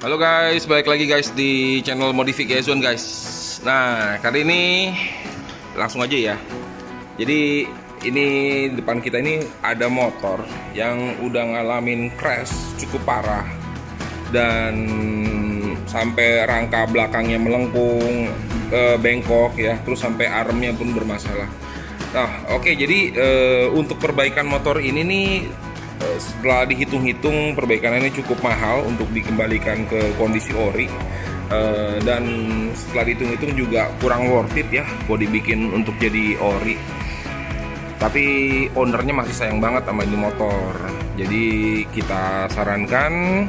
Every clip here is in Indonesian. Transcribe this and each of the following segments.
Halo guys, balik lagi guys di channel Modification guys. Nah, kali ini langsung aja ya. Jadi ini depan kita ini ada motor yang udah ngalamin crash cukup parah dan sampai rangka belakangnya melengkung, bengkok ya, terus sampai armnya pun bermasalah. Nah, oke, jadi untuk perbaikan motor ini nih setelah dihitung-hitung perbaikannya cukup mahal untuk dikembalikan ke kondisi ori, dan setelah dihitung-hitung juga kurang worth it ya buat dibikin untuk jadi ori. Tapi ownernya masih sayang banget sama ini motor, jadi kita sarankan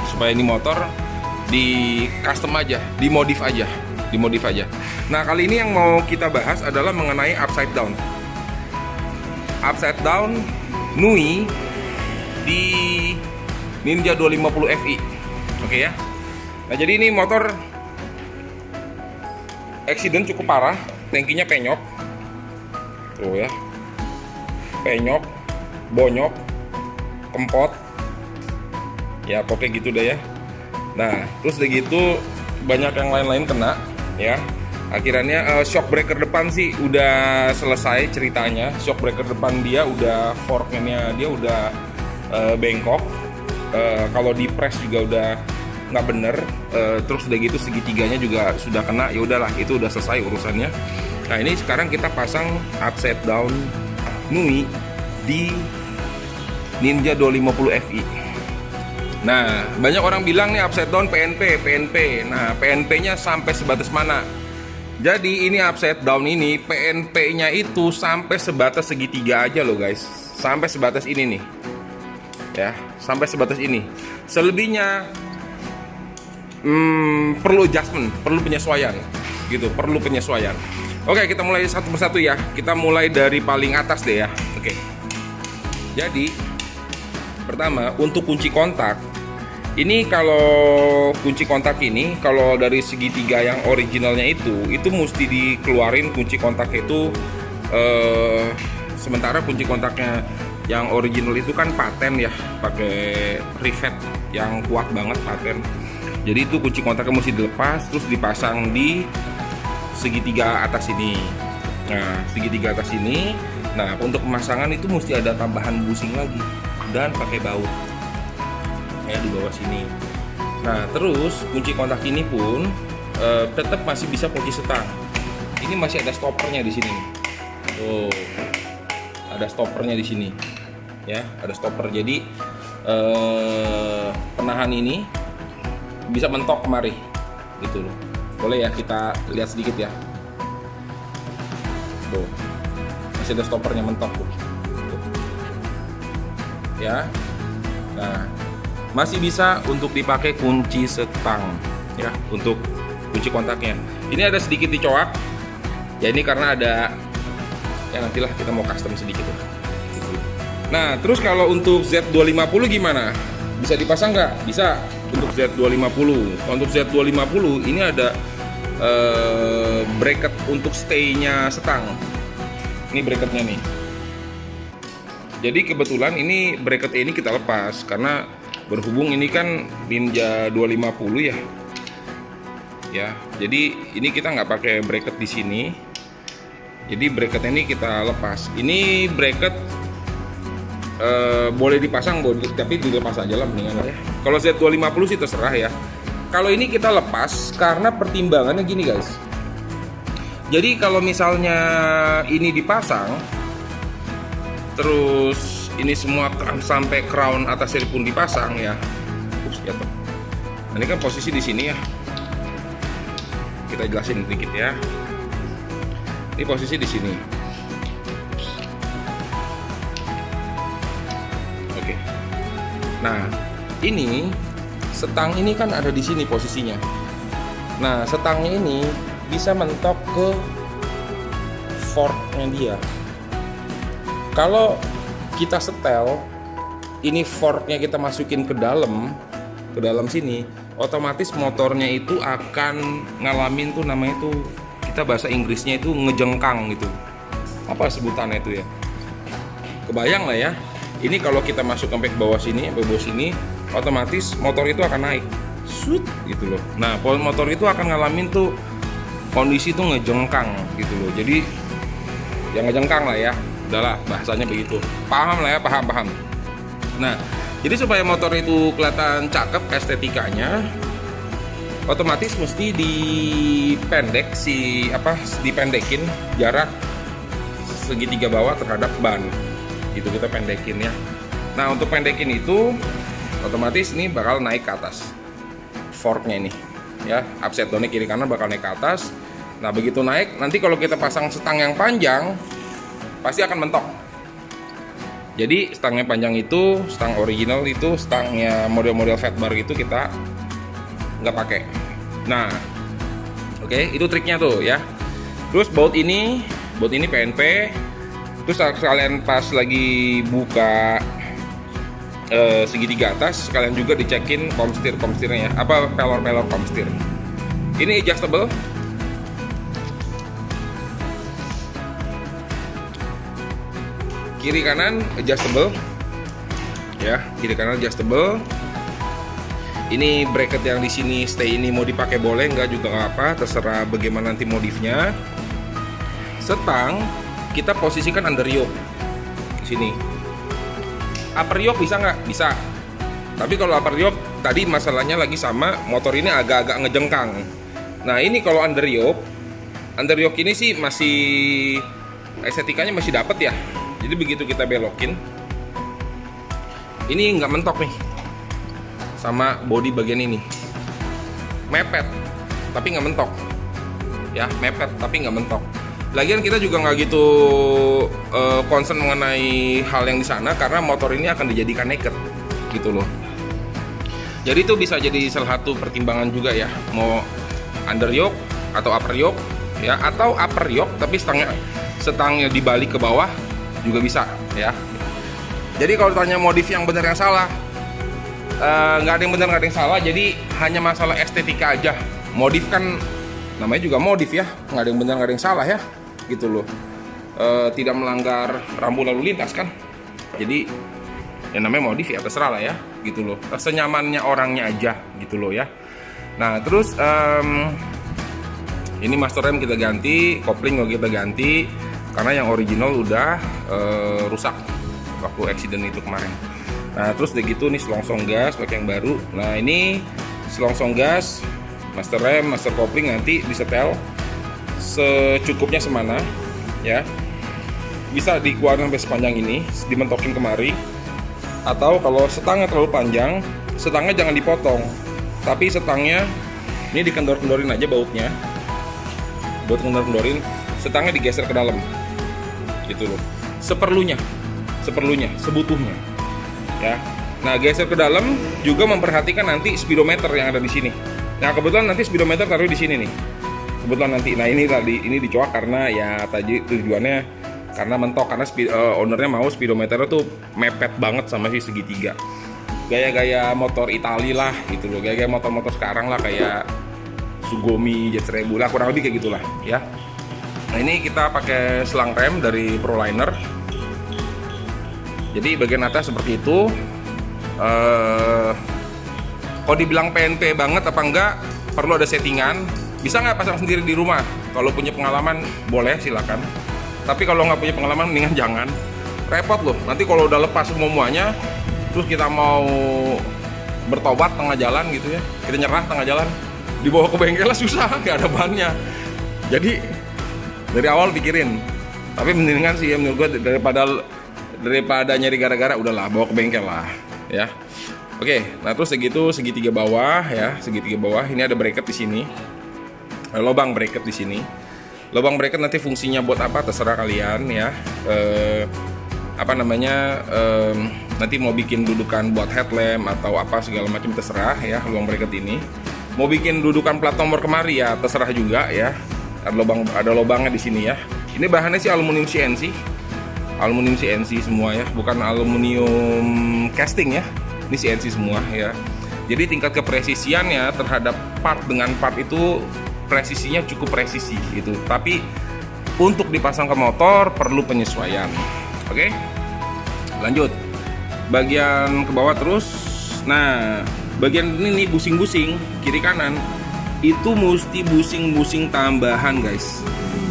supaya ini motor di custom aja, dimodif aja. Nah, kali ini yang mau kita bahas adalah mengenai upside down Nui di Ninja 250 Fi. Oke ya. Nah, jadi ini motor accident cukup parah, tangkinya penyok. Tuh ya. Penyok, bonyok, kempot. Ya, pokoknya gitu deh ya. Nah, terus udah gitu banyak yang lain-lain kena ya. Akhirnya shock breaker depan sih udah selesai ceritanya. Shock breaker depan dia udah, forknya dia udah bengkok. Kalau di press juga udah nggak bener. Terus udah gitu segitiganya juga sudah kena. Ya udahlah, itu udah selesai urusannya. Nah, ini sekarang kita pasang upside down Nui di Ninja 250 Fi. Nah, banyak orang bilang nih upside down PNP. Nah, PNP-nya sampai sebatas mana? Jadi ini upside down ini PNP-nya itu sampai sebatas segitiga aja loh guys. Sampai sebatas ini nih. Ya, sampai sebatas ini. Selebihnya perlu adjustment, perlu penyesuaian gitu, perlu penyesuaian. Oke, kita mulai satu persatu ya. Kita mulai dari paling atas deh ya. Oke. Jadi pertama, untuk kunci kontak. Ini kalau kunci kontak ini, kalau dari segitiga yang originalnya itu mesti dikeluarin kunci kontaknya itu. Sementara kunci kontaknya yang original itu kan paten ya, pakai rivet yang kuat banget, paten. Jadi itu kunci kontaknya mesti dilepas, terus dipasang di segitiga atas ini. Nah, segitiga atas ini. Nah, untuk pemasangan itu mesti ada tambahan busing lagi dan pakai baut ya di bawah sini. Nah, terus kunci kontak ini pun tetap masih bisa kunci setang. Ini masih ada stoppernya di sini. Tuh, ada stoppernya di sini. Ya, ada stopper. Jadi penahan ini bisa mentok kemari, gitu loh. Boleh ya kita lihat sedikit ya. Tuh, masih ada stoppernya mentok tuh. Ya. Nah, masih bisa untuk dipakai kunci setang ya, untuk kunci kontaknya. Ini ada sedikit dicoak ya, ini karena ada ya, nantilah kita mau custom sedikit ya. Nah, terus kalau untuk Z250 gimana? Bisa dipasang nggak? Bisa untuk Z250. Untuk Z250 ini ada bracket untuk stay-nya setang. Ini bracketnya nih. Jadi kebetulan ini bracket ini kita lepas karena berhubung ini kan Ninja 250 ya. Ya, jadi ini kita nggak pakai bracket di sini. Jadi bracketnya ini kita lepas. Ini bracket boleh dipasang, tapi dilepas aja lah mendingan ya. Kalau Z250 sih terserah ya. Kalau ini kita lepas karena pertimbangannya gini guys. Jadi kalau misalnya ini dipasang, terus ini semua sampai crown atasnya pun dipasang ya. Ups, jatuh. Nah, ini kan posisi di sini ya. Kita jelasin sedikit ya. Ini posisi di sini. Oke. Nah, ini setang ini kan ada di sini posisinya. Nah, setangnya ini bisa mentok ke forknya dia. Kalau kita setel, ini forknya kita masukin ke dalam sini, otomatis motornya itu akan ngalamin tuh namanya tuh, kita bahasa Inggrisnya itu ngejengkang gitu. Apa sebutannya itu ya? Kebayang lah ya. Ini kalau kita masuk sampai ke bawah sini, otomatis motor itu akan naik. Shoot gitu loh. Nah, motor itu akan ngalamin tuh kondisi tuh ngejengkang gitu loh. Jadi yang ngejengkang lah ya. Udahlah bahasanya begitu. Paham lah ya, paham. Nah, jadi supaya motor itu kelihatan cakep estetikanya, otomatis mesti dipendekin jarak segitiga bawah terhadap ban. Gitu kita pendekin ya. Nah, untuk pendekin itu otomatis ini bakal naik ke atas. Forknya ini ya, upside down kiri kanan bakal naik ke atas. Nah, begitu naik nanti kalau kita pasang stang yang panjang pasti akan mentok. Jadi stangnya panjang itu, stang original itu, stangnya model-model fat bar itu kita nggak pakai. Nah, oke, itu triknya tuh ya. Terus baut ini PNP. Terus kalian pas lagi buka segitiga atas, kalian juga dicekin komstirnya ya, apa pelor komstir. Ini adjustable. Kiri kanan adjustable. Ya, kiri kanan adjustable. Ini bracket yang di sini stay ini mau dipakai boleh, enggak juga nggak apa, terserah bagaimana nanti modifnya. Setang kita posisikan under yoke di sini. Upper yoke bisa nggak? Bisa. Tapi kalau upper yoke tadi masalahnya lagi sama motor ini agak-agak ngejengkang. Nah, ini kalau under yoke ini sih masih estetikanya masih dapet ya. Jadi begitu kita belokin, ini nggak mentok nih sama bodi bagian ini. Mepet, tapi nggak mentok. Ya, mepet tapi nggak mentok. Lagian kita juga nggak gitu concern mengenai hal yang di sana karena motor ini akan dijadikan naked gitu loh. Jadi itu bisa jadi salah satu pertimbangan juga ya, mau under yoke atau upper yoke ya, atau upper yoke tapi stangnya dibalik ke bawah juga bisa ya. Jadi kalau tanya modif yang benar yang salah, nggak ada yang benar nggak ada yang salah. Jadi hanya masalah estetika aja. Modif kan namanya juga modif ya, nggak ada yang benar nggak ada yang salah ya gitu loh. Tidak melanggar rambu lalu lintas kan. Jadi yang namanya modif ya terserah lah ya gitu loh, senyamannya orangnya aja gitu loh ya. Nah terus ini master rem kita ganti, kopling juga kita ganti karena yang original udah rusak waktu accident itu kemarin. Nah terus udah gitu nih selongsong gas pakai yang baru. Nah ini selongsong gas, master rem, master kopling nanti disetel secukupnya semana ya. Bisa dikeluarin sampai sepanjang ini, dimentokin kemari. Atau kalau setangnya terlalu panjang, setangnya jangan dipotong, tapi setangnya ini dikendor-kendorin aja bautnya. Baut kendor-kendorin, setangnya digeser ke dalam gitu loh. Seperlunya, sebutuhnya ya. Nah, geser ke dalam juga memperhatikan nanti speedometer yang ada di sini. Nah, kebetulan nanti speedometer taruh di sini nih. Kebetulan nanti, nah ini dicoak karena ya tadi tujuannya karena mentok, karena ownernya mau speedometernya tuh mepet banget sama si segitiga. Gaya-gaya motor Itali lah gitu loh, gaya-gaya motor-motor sekarang lah kayak Sugomi, Jet1000 lah, kurang lebih kayak gitulah ya. Nah ini kita pakai selang rem dari Proliner. Jadi bagian atas seperti itu. Kalau dibilang PNP banget apa enggak, perlu ada settingan. Bisa nggak pasang sendiri di rumah? Kalau punya pengalaman boleh silakan. Tapi kalau nggak punya pengalaman mendingan jangan. Repot loh. Nanti kalau udah lepas semuanya, terus kita mau bertobat tengah jalan gitu ya, kita nyerah tengah jalan, dibawa ke bengkel susah, nggak ada bannya. Jadi dari awal pikirin. Tapi mendingan sih ya menurut gue daripada nyari gara-gara, udahlah bawa ke bengkel lah ya. Oke, nah terus segitiga bawah ya, segitiga bawah ini ada bracket di sini. Lubang bracket di sini. Lubang bracket nanti fungsinya buat apa terserah kalian ya. Nanti mau bikin dudukan buat headlamp atau apa segala macam terserah ya, lubang bracket ini. Mau bikin dudukan plat nomor kemari ya terserah juga ya. Ada lubangnya di sini ya. Ini bahannya sih aluminium CNC. Aluminium CNC semua ya, bukan aluminium casting ya. Ini CNC semua ya. Jadi tingkat kepresisiannya terhadap part dengan part itu presisinya cukup presisi gitu. Tapi untuk dipasang ke motor perlu penyesuaian. Oke? Lanjut. Bagian ke bawah terus. Nah, bagian ini nih busing-busing kiri kanan itu mesti busing-busing tambahan guys.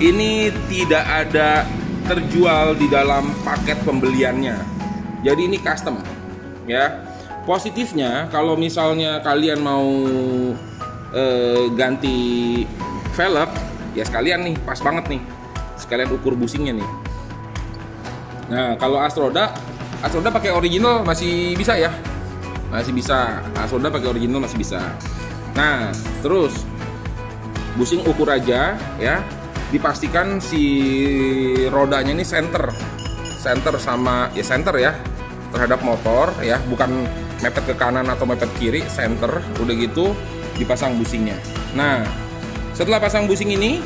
Ini tidak ada terjual di dalam paket pembeliannya, jadi ini custom ya. Positifnya kalau misalnya kalian mau ganti velg ya sekalian nih, pas banget nih, sekalian ukur busingnya nih. Nah kalau Astroda pakai original masih bisa ya, masih bisa. Astroda pakai original masih bisa. Nah terus busing ukur aja ya, dipastikan si rodanya ini center sama ya, center ya terhadap motor ya, bukan mepet ke kanan atau mepet kiri, center. Udah gitu dipasang busingnya. Nah setelah pasang busing ini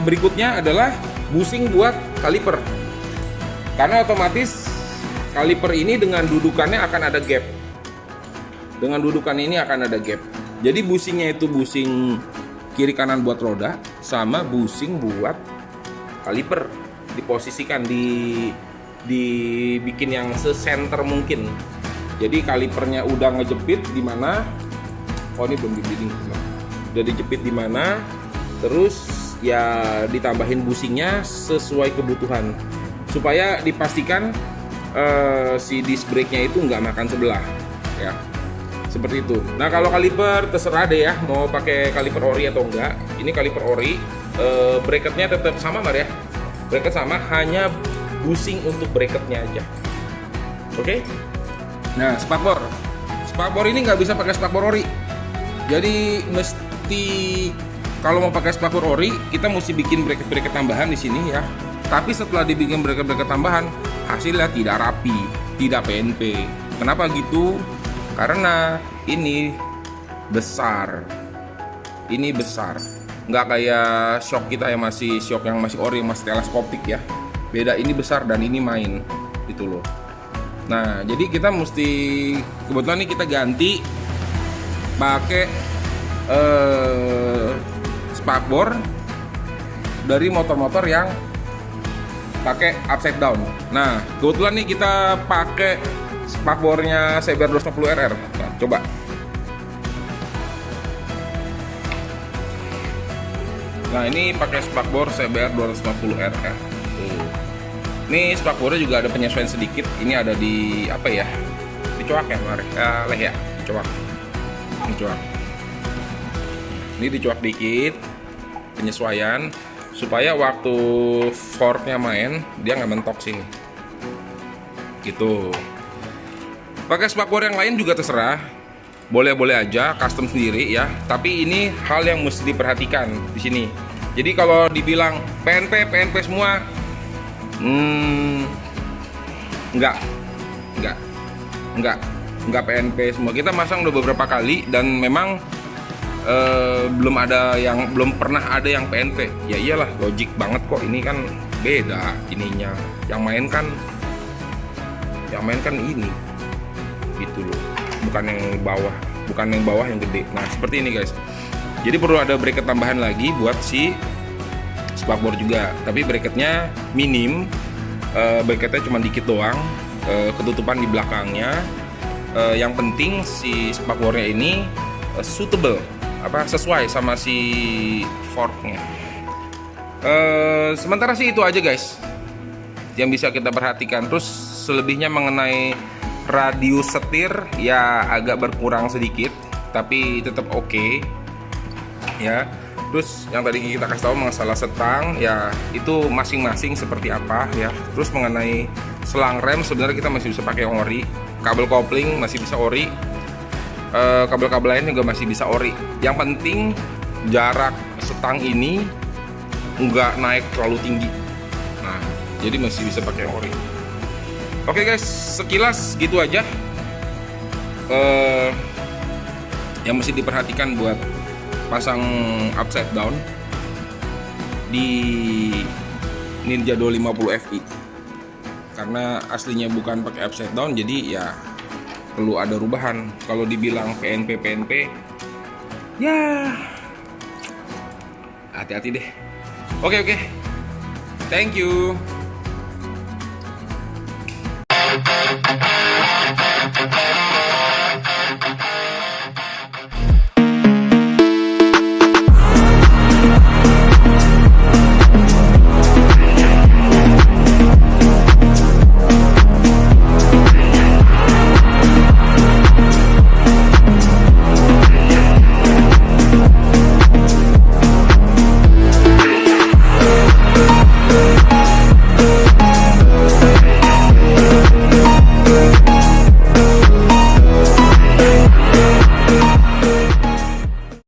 berikutnya adalah busing buat kaliper, karena otomatis kaliper ini dengan dudukannya akan ada gap. Dengan dudukan ini akan ada gap. Jadi busingnya itu busing kiri kanan buat roda sama busing buat kaliper, diposisikan dibikin yang se-center mungkin. Jadi kalipernya udah ngejepit di mana? Oh ini belum dibikin. Udah dijepit di mana? Terus ya ditambahin busingnya sesuai kebutuhan supaya dipastikan si disc brake-nya itu nggak makan sebelah ya. Seperti itu. Nah kalau kaliper terserah deh ya, mau pakai kaliper ori atau enggak. Ini kaliper ori, bracketnya tetap sama Mar ya. Bracket sama, hanya busing untuk bracketnya aja. Oke? Nah spakbor ini nggak bisa pakai spakbor ori. Jadi mesti kalau mau pakai spakbor ori kita mesti bikin bracket tambahan di sini ya. Tapi setelah dibikin bracket tambahan, hasilnya tidak rapi, tidak PNP. Kenapa gitu? Karena ini besar, nggak kayak shock kita yang masih ori, masih teleskopik ya. Beda, ini besar dan ini main gitu loh. Nah jadi kita mesti, kebetulan nih kita ganti pakai spakbor dari motor-motor yang pakai upside down. Nah kebetulan nih kita pakai spakbornya CBR 250 RR. Nah, coba. Nah ini pakai spakbor CBR 250 RR. Ini spakbornya juga ada penyesuaian sedikit. Ini ada di apa ya? Dicoak ya, Mar? Leh ya, dicoak. Ini dicoak dikit, penyesuaian supaya waktu forknya main dia nggak mentok sini. Gitu. Pakai spakbor yang lain juga terserah, boleh-boleh aja, custom sendiri ya. Tapi ini hal yang mesti diperhatikan di sini. Jadi kalau dibilang PNP semua, enggak PNP semua. Kita masang udah beberapa kali dan memang belum pernah ada yang PNP. Ya iyalah, logik banget kok, ini kan beda ininya. Yang main kan ini gitu loh, bukan yang bawah yang gede. Nah seperti ini guys. Jadi perlu ada bracket tambahan lagi buat si spakbor juga, tapi bracketnya minim, bracketnya cuma dikit doang, ketutupan di belakangnya. Yang penting si spakbornya ini suitable, sesuai sama si forknya. Sementara sih itu aja guys yang bisa kita perhatikan. Terus selebihnya mengenai radius setir ya agak berkurang sedikit, tapi tetap oke ya. Terus yang tadi kita kasih tahu masalah setang ya, itu masing-masing seperti apa ya. Terus mengenai selang rem sebenarnya kita masih bisa pakai ori, kabel kopling masih bisa ori, kabel-kabel lain juga masih bisa ori. Yang penting jarak setang ini nggak naik terlalu tinggi. Nah jadi masih bisa pakai ori. Oke guys, sekilas gitu aja yang mesti diperhatikan buat pasang upside down di Ninja 250 Fi. Karena aslinya bukan pakai upside down, jadi ya perlu ada rubahan. Kalau dibilang PNP ya hati-hati deh. Oke, thank you.